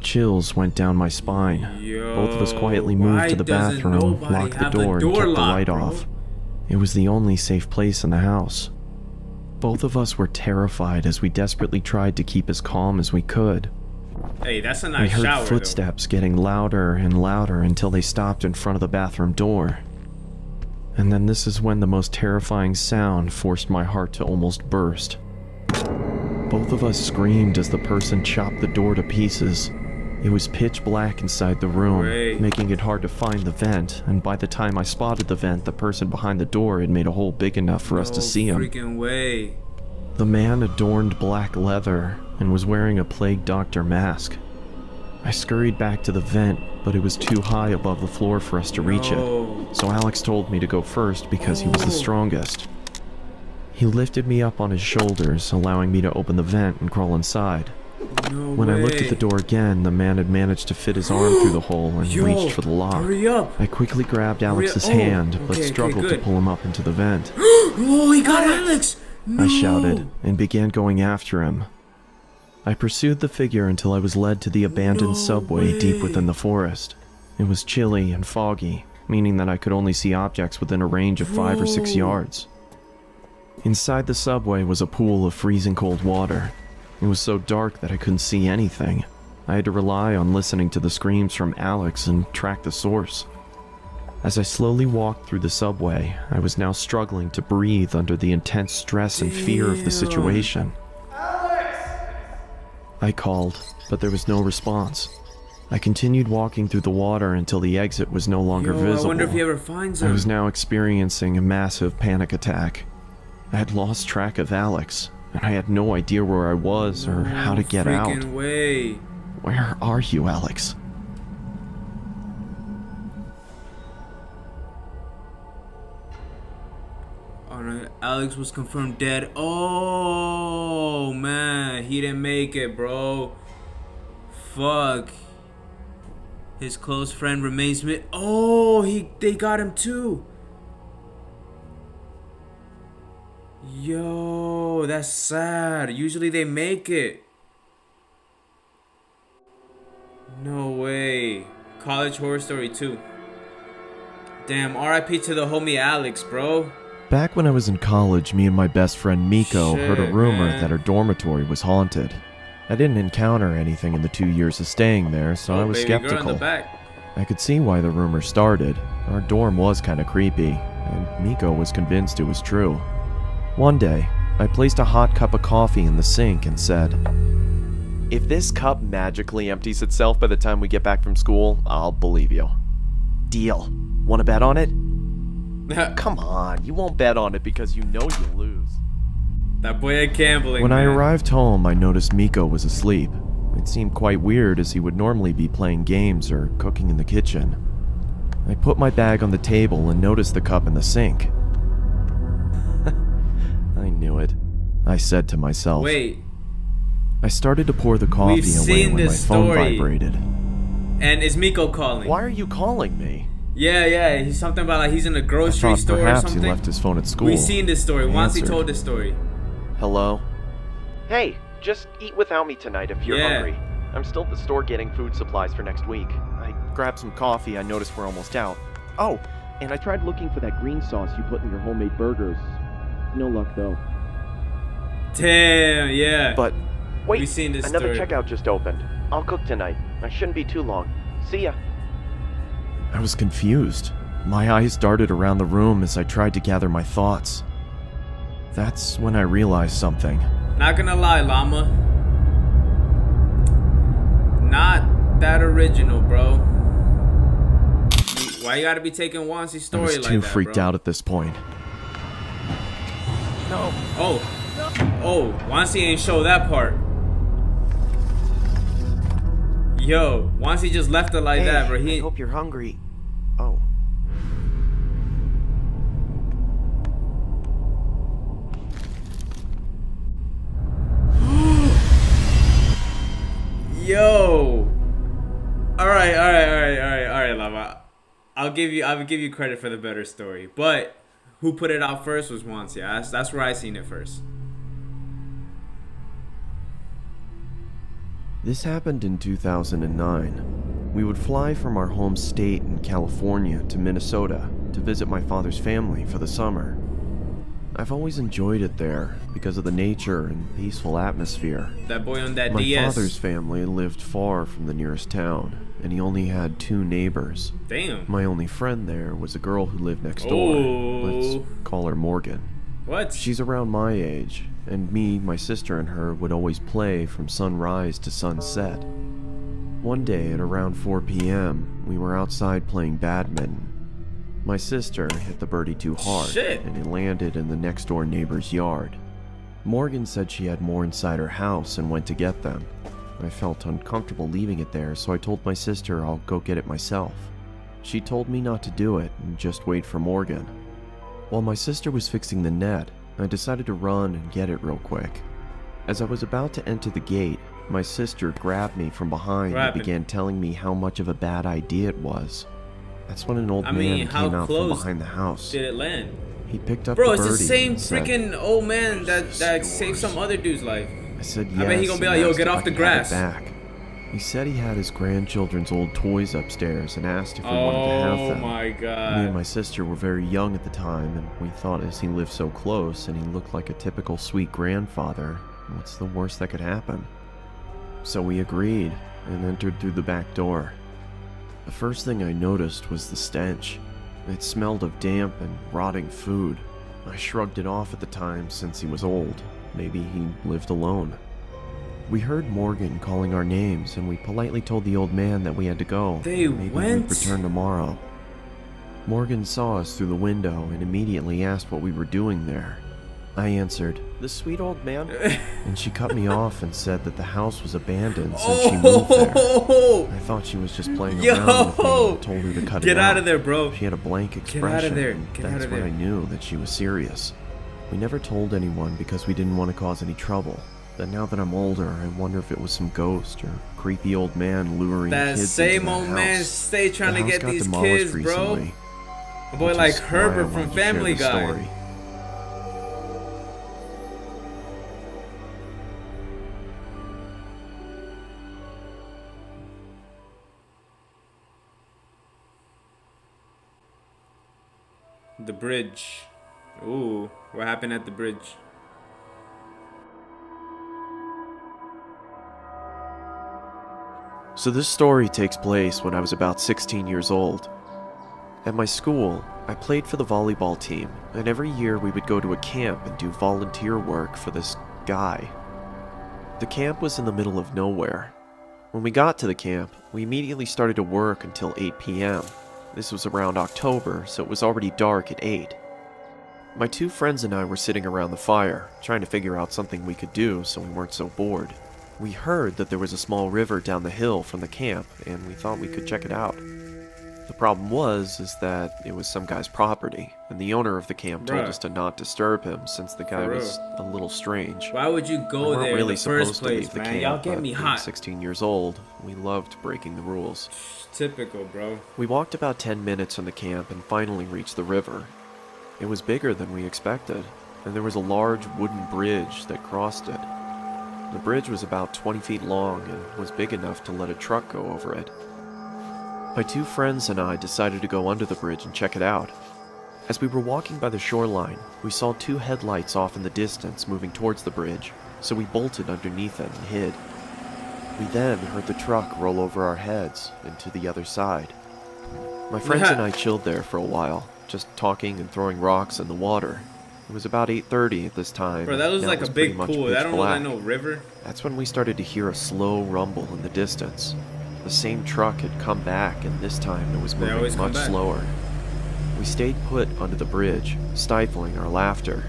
Chills went down my spine. Yo, Both of us quietly moved why to the doesn't bathroom, nobody locked the have door, and kept the locked, light bro? off. It was the only safe place in the house. Both of us were terrified as we desperately tried to keep as calm as we could. Hey, that's a We nice heard shower, footsteps getting louder and louder until they stopped in front of the bathroom door. And then this is when the most terrifying sound forced my heart to almost burst. Both of us screamed as the person chopped the door to pieces. It was pitch black inside the room, Great. making it hard to find the vent, and by the time I spotted the vent, the person behind the door had made a hole big enough for us to see him. No freaking way. The man adorned black leather and was wearing a plague doctor mask. I scurried back to the vent, but it was too high above the floor for us to reach No. it, so Alex told me to go first because he was the strongest. He lifted me up on his shoulders, allowing me to open the vent and crawl inside. No When way. I looked at the door again, the man had managed to fit his arm through the hole and Yo, reached for the lock. Hurry up. I quickly grabbed Alex's Oh, hand, but okay, struggled to good. pull him up into the vent. Oh, he got Alex. No. I shouted and began going after him. I pursued the figure until I was led to the abandoned subway deep within the forest. It was chilly and foggy, meaning that I could only see objects within a range of 5 or 6 yards. Inside the subway was a pool of freezing cold water. It was so dark that I couldn't see anything. I had to rely on listening to the screams from Alex and track the source. As I slowly walked through the subway, I was now struggling to breathe under the intense stress and fear of the situation. I called, but there was no response. I continued walking through the water until the exit was no longer visible. I wonder if he ever finds him. I was now experiencing a massive panic attack. I had lost track of Alex, and I had no idea where I was or how to get out. Freaking way. Where are you, Alex? Alright, Alex was confirmed dead. Oh, man. He didn't make it, bro. Fuck. His close friend remains mid. Oh, they got him too. Yo, that's sad. Usually they make it. No way. College Horror Story 2. Damn, RIP to the homie Alex, bro. Back when I was in college, me and my best friend Miko heard a rumor that our dormitory was haunted. I didn't encounter anything in the 2 years of staying there, so I was skeptical. I could see why the rumor started. Our dorm was kind of creepy, and Miko was convinced it was true. One day, I placed a hot cup of coffee in the sink and said, "If this cup magically empties itself by the time we get back from school, I'll believe you. Deal. Want to bet on it?" Come on, you won't bet on it because you know you'll lose. That boy at gambling. When I arrived home, I noticed Miko was asleep. It seemed quite weird as he would normally be playing games or cooking in the kitchen. I put my bag on the table and noticed the cup in the sink. I knew it, I said to myself. Wait. I started to pour the coffee away when my phone vibrated. And is Miko calling? Why are you calling me? Yeah, he's something about like he's in a grocery store or perhaps something. He left his phone at school. We've seen this story. Once he told this story. Hello? Hey, just eat without me tonight if you're hungry. I'm still at the store getting food supplies for next week. I grabbed some coffee. I noticed we're almost out. Oh, and I tried looking for that green sauce you put in your homemade burgers. No luck though. Damn, yeah. But wait, we've seen this another story. checkout just opened. I'll cook tonight. I shouldn't be too long. See ya. I was confused. My eyes darted around the room as I tried to gather my thoughts. That's when I realized something. Not gonna lie, Llama. Not that original, bro. Why you gotta be taking Wansi's story like that, I was too freaked out at this point. No. Oh, Wansi ain't show that part. Yo, Wansi just left it like that, bro. I hope you're hungry. Oh. Yo. All right, Lava. I'll give you credit for the better story. But who put it out first was Wansi. That's where I seen it first. This happened in 2009. We would fly from our home state in California to Minnesota to visit my father's family for the summer. I've always enjoyed it there because of the nature and peaceful atmosphere. That boy on that My DS. father's family lived far from the nearest town, and he only had 2 neighbors. Damn. My only friend there was a girl who lived next door. Let's call her Morgan. What? She's around my age, and me, my sister, and her would always play from sunrise to sunset. One day at around 4 p.m., we were outside playing badminton. My sister hit the birdie too hard, and it landed in the next door neighbor's yard. Morgan said she had more inside her house and went to get them. I felt uncomfortable leaving it there, so I told my sister I'll go get it myself. She told me not to do it and just wait for Morgan. While my sister was fixing the net, I decided to run and get it real quick. As I was about to enter the gate, my sister grabbed me from behind and began telling me how much of a bad idea it was. That's when an old man came out from behind the house. Did it land? He picked up Bro, the it's birdie the same and said, freaking old man that saved some other dude's life. I said yes. I bet he gonna be and like, yo, asked get if off I the could have it grass. back. He said he had his grandchildren's old toys upstairs and asked if we wanted to have Oh them. my Me and god. my sister were very young at the time, and we thought as he lived so close and he looked like a typical sweet grandfather, what's the worst that could happen? So we agreed and entered through the back door. The first thing I noticed was the stench. It smelled of damp and rotting food. I shrugged it off at the time since he was old. Maybe he lived alone. We heard Morgan calling our names, and we politely told the old man that we had to go. They Maybe went? we'd return tomorrow. Morgan saw us through the window and immediately asked what we were doing there. I answered, "The sweet old man," and she cut me off and said that the house was abandoned since she moved there. Oh, I thought she was just playing Yo! around with me and told her to cut it get out. out of there, bro. She had a blank expression. Get out of there. And Get out that's of when there. I knew that she was serious. We never told anyone because we didn't want to cause any trouble. But now that I'm older, I wonder if it was some ghost or creepy old man luring That kids same into that old house. man stay trying The to house get got these demolished kids, bro. recently, A boy which like is why I Herbert from wanted to share Family the Guy. story. The bridge. Ooh, what happened at the bridge? So this story takes place when I was about 16 years old. At my school, I played for the volleyball team, and every year we would go to a camp and do volunteer work for this guy. The camp was in the middle of nowhere. When we got to the camp, we immediately started to work until 8 p.m. This was around October, so it was already dark at 8. My two friends and I were sitting around the fire, trying to figure out something we could do so we weren't so bored. We heard that there was a small river down the hill from the camp, and we thought we could check it out. The problem was that it was some guy's property, and the owner of the camp told Bruh. us to not disturb him since the guy For was a little strange. Why would you We go weren't there in really the first supposed to place, leave the man? camp, Y'all get but me being hot. 16 years old, we loved breaking the rules. Typical, bro. We walked about 10 minutes from the camp and finally reached the river. It was bigger than we expected, and there was a large wooden bridge that crossed it. The bridge was about 20 feet long and was big enough to let a truck go over it. My two friends and I decided to go under the bridge and check it out. As we were walking by the shoreline, we saw two headlights off in the distance moving towards the bridge, so we bolted underneath it and hid. We then heard the truck roll over our heads and to the other side. My friends and I chilled there for a while, just talking and throwing rocks in the water. It was about 8:30 at this time. Bro, that was and like it a pretty big much pool. pitch I don't know black. that no river. That's when we started to hear a slow rumble in the distance. The same truck had come back, and this time it was They always moving come much back. slower. We stayed put under the bridge, stifling our laughter.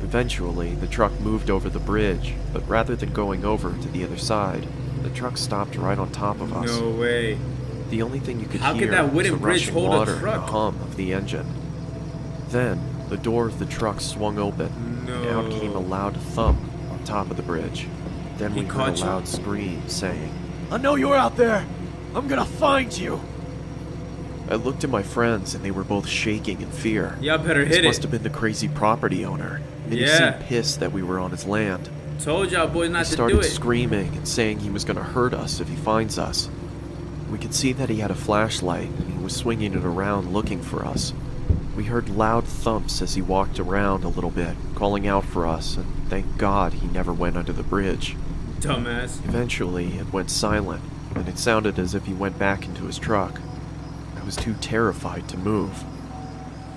Eventually, the truck moved over the bridge, but rather than going over to the other side, the truck stopped right on top of us. No way. The only thing you could How could hear that wooden was the bridge rushing hold a water and the truck? hum of the engine. Then, the door of the truck swung open, and out came a loud thump on top of the bridge. Then He we heard caught a you? loud scream saying, I know you're out there. I'm gonna find you. I looked at my friends and they were both shaking in fear. Y'all better This hit must it. have been the crazy property owner. And he Yeah. seemed pissed that we were on his land. Told y'all boys He not to do started it. screaming and saying he was going to hurt us if he finds us. We could see that he had a flashlight and he was swinging it around looking for us. We heard loud thumps as he walked around a little bit, calling out for us, and thank God he never went under the bridge. Dumbass. Eventually, it went silent, and it sounded as if he went back into his truck. I was too terrified to move.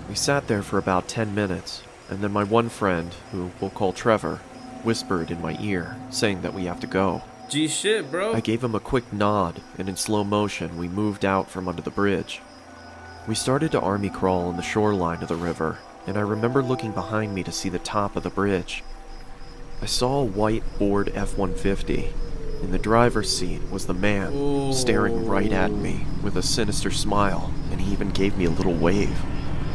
We sat there for about 10 minutes, and then my one friend, who we'll call Trevor, whispered in my ear, saying that we have to go. G shit, bro. I gave him a quick nod, and in slow motion, we moved out from under the bridge. We started to army crawl on the shoreline of the river, and I remember looking behind me to see the top of the bridge. I saw a white Ford F-150. In the driver's seat was the man, staring right at me with a sinister smile, and he even gave me a little wave.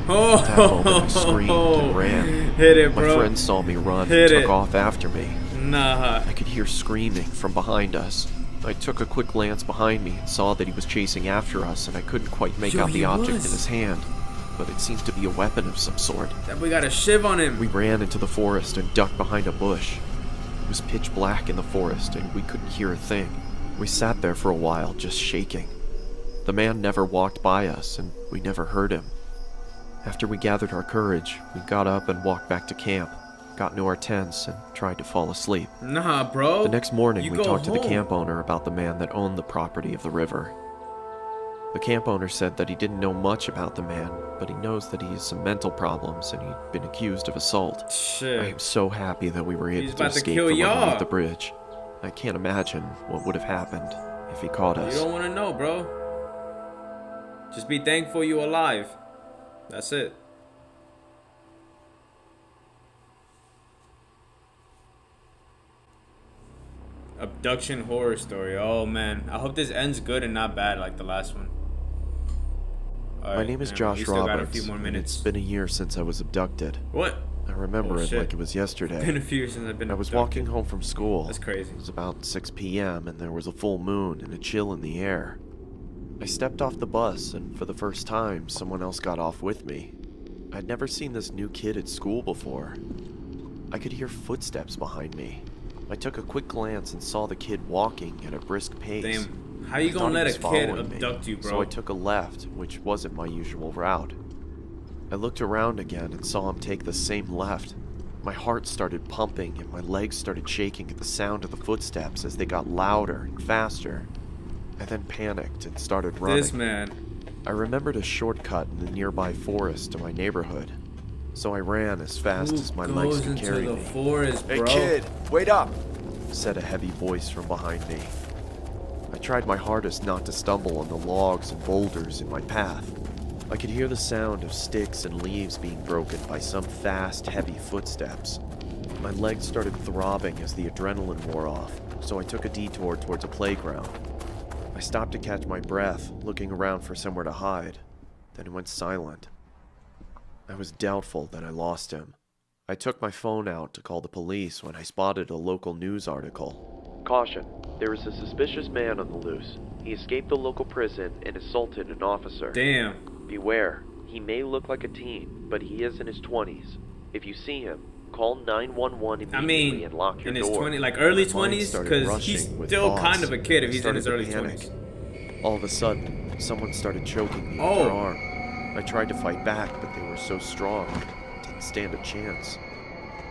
Oh, At that moment, I screamed and ran. Hit it, My bro. friends saw me run Hit and took it. off after me. Nah. I could hear screaming from behind us. I took a quick glance behind me and saw that he was chasing after us, and I couldn't quite make Yo, out the he object was. in his hand, but it seemed to be a weapon of some sort. That boy got a shiv on him. We ran into the forest and ducked behind a bush. It was pitch black in the forest, and we couldn't hear a thing. We sat there for a while, just shaking. The man never walked by us, and we never heard him. After we gathered our courage, we got up and walked back to camp, got into our tents, and tried to fall asleep. Nah, bro. The next morning, You we go talked to the home. camp owner about the man that owned the property of the river. The camp owner said that he didn't know much about the man, but he knows that he has some mental problems and he'd been accused of assault. Shit. I am so happy that we were able He's to about to escape kill from y'all. underneath the bridge. I can't imagine what would have happened if he caught You us. don't want to know, bro. Just be thankful you're alive. That's it. Abduction horror story. Oh man, I hope this ends good and not bad like the last one. All My right, name is man, Josh we still got a Roberts, few more and minutes. it's been a year since I was abducted. What? I remember Oh, it shit. like it was yesterday. Been a few years since I've been. I was abducted. walking home from school. That's crazy. It was about 6 p.m. and there was a full moon and a chill in the air. I stepped off the bus, and for the first time, someone else got off with me. I'd never seen this new kid at school before. I could hear footsteps behind me. I took a quick glance and saw the kid walking at a brisk pace. Damn, how you I thought gonna he let was a kid following me, abduct you, bro? So I took a left, which wasn't my usual route. I looked around again and saw him take the same left. My heart started pumping and my legs started shaking at the sound of the footsteps as they got louder and faster. I then panicked and started running. This man. I remembered a shortcut in the nearby forest to my neighborhood, so I ran as fast as my legs goes could into carry the me. forest, bro? Hey kid, wait up! Said a heavy voice from behind me. I tried my hardest not to stumble on the logs and boulders in my path. I could hear the sound of sticks and leaves being broken by some fast, heavy footsteps. My legs started throbbing as the adrenaline wore off, so I took a detour towards a playground. I stopped to catch my breath, looking around for somewhere to hide, then went silent. I was doubtful that I lost him. I took my phone out to call the police when I spotted a local news article. Caution, there is a suspicious man on the loose. He escaped the local prison and assaulted an officer. Damn. Beware, he may look like a teen, but he is in his 20s. If you see him, call 911 I immediately mean, and lock your in his door. 20, like early My mind 20s, started because rushing he's with still thoughts. kind of a kid if I he's in his started early to panic. 20s. All of a sudden, someone started choking me with Oh. their arm. I tried to fight back, but they were so strong, I didn't stand a chance.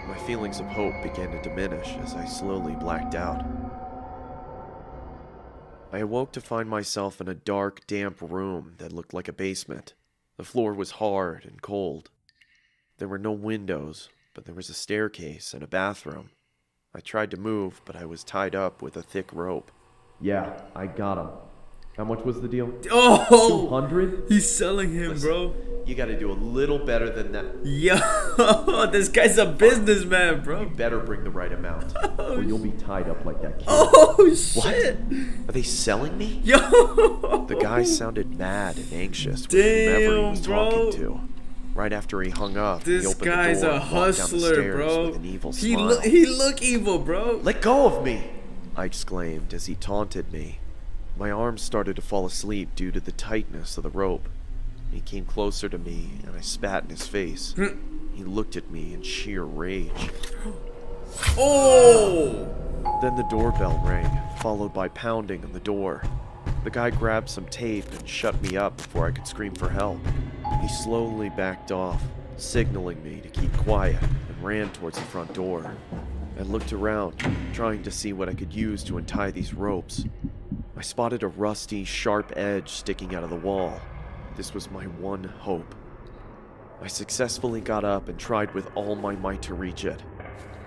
My feelings of hope began to diminish as I slowly blacked out. I awoke to find myself in a dark, damp room that looked like a basement. The floor was hard and cold. There were no windows, but there was a staircase and a bathroom. I tried to move, but I was tied up with a thick rope. Yeah, I got him. How much was the deal? Oh, 200? he's selling him, Listen, bro. You gotta do a little better than that. Yo, this guy's a businessman, You bro. better bring the right amount, or you'll be tied up like that kid. Oh shit. Are they selling me? Yo. The guy sounded mad and anxious with whomever he Damn, was bro. talking to. Right after he hung up, he This opened guy's the door a and walked down the hustler, stairs bro. with an evil He smile. he look evil, bro. Let go of me! I exclaimed as he taunted me. My arms started to fall asleep due to the tightness of the rope. He came closer to me and I spat in his face. He looked at me in sheer rage. Oh. Then the doorbell rang, followed by pounding on the door. The guy grabbed some tape and shut me up before I could scream for help. He slowly backed off, signaling me to keep quiet, and ran towards the front door. I looked around, trying to see what I could use to untie these ropes. I spotted a rusty, sharp edge sticking out of the wall. This was my one hope. I successfully got up and tried with all my might to reach it.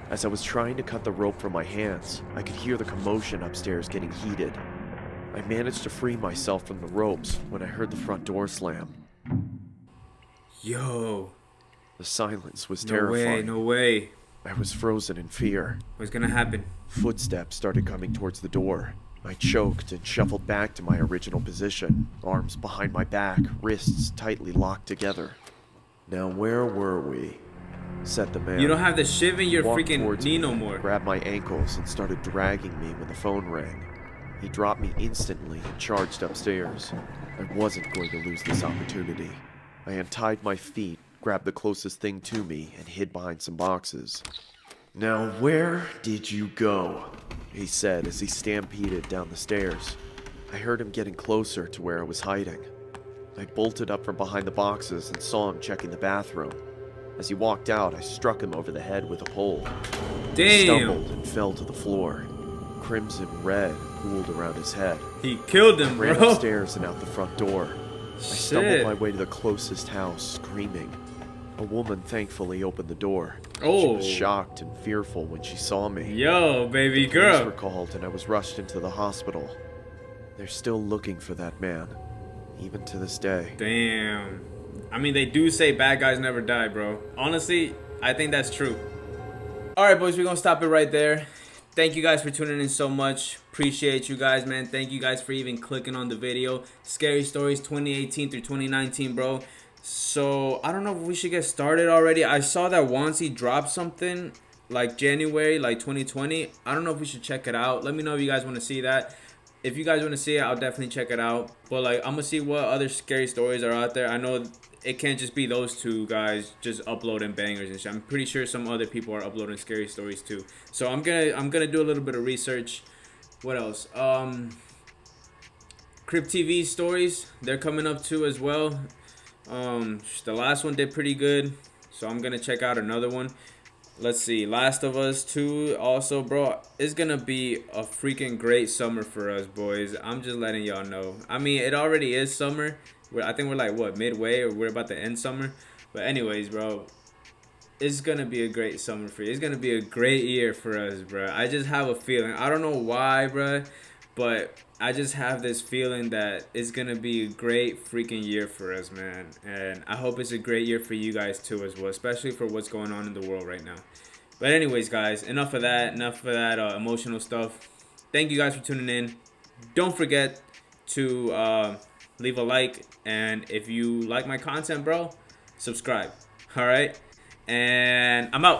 As I was trying to cut the rope from my hands, I could hear the commotion upstairs getting heated. I managed to free myself from the ropes when I heard the front door slam. Yo. The silence was No way. terrifying. No way. I was frozen in fear. What's gonna happen? Footsteps started coming towards the door. I choked and shuffled back to my original position, arms behind my back, wrists tightly locked together. Now where were we? Said the man. You don't have the shiv in your Walked freaking towards knee me, no more. grabbed my ankles and started dragging me when the phone rang. He dropped me instantly and charged upstairs. I wasn't going to lose this opportunity. I untied my feet, grabbed the closest thing to me, and hid behind some boxes. Now, where did you go? He said as he stampeded down the stairs. I heard him getting closer to where I was hiding. I bolted up from behind the boxes and saw him checking the bathroom. As he walked out, I struck him over the head with a pole. He Damn. stumbled and fell to the floor. Crimson red pooled around his head. He killed him, I ran bro. upstairs and out the front door. I stumbled Shit. my way to the closest house, screaming. A woman thankfully opened the door. She Oh. was shocked and fearful when she saw me. Yo, baby Police were girl. called and I was rushed into the hospital. They're still looking for that man, even to this day. Damn. I mean, they do say bad guys never die, bro. Honestly, I think that's true. All right, boys, we're going to stop it right there. Thank you guys for tuning in so much. Appreciate you guys, man. Thank you guys for even clicking on the video. Scary Stories 2018 through 2019, bro. So, I don't know if we should get started already. I saw that Wansi dropped something like January, like 2020. I don't know if we should check it out. Let me know if you guys want to see that. If you guys want to see it, I'll definitely check it out. But, like, I'm going to see what other scary stories are out there. I know it can't just be those two guys just uploading bangers and shit. I'm pretty sure some other people are uploading scary stories too. So I'm gonna do a little bit of research. What else? Crypt TV stories, they're coming up too as well. The last one did pretty good, so I'm gonna check out another one. Let's see, Last of Us 2 also, bro. It's gonna be a freaking great summer for us, boys. I'm just letting y'all know. I mean, it already is summer. I think we're like, what, midway, or we're about to end summer. But anyways, bro, it's gonna be a great summer for you. It's gonna be a great year for us, bro. I just have a feeling. I don't know why, bro, but I just have this feeling that it's gonna be a great freaking year for us, man. And I hope it's a great year for you guys too as well, especially for what's going on in the world right now. But anyways, guys, enough of that emotional stuff. Thank you guys for tuning in. Don't forget to leave a like, and if you like my content, bro, subscribe. All right, and I'm out.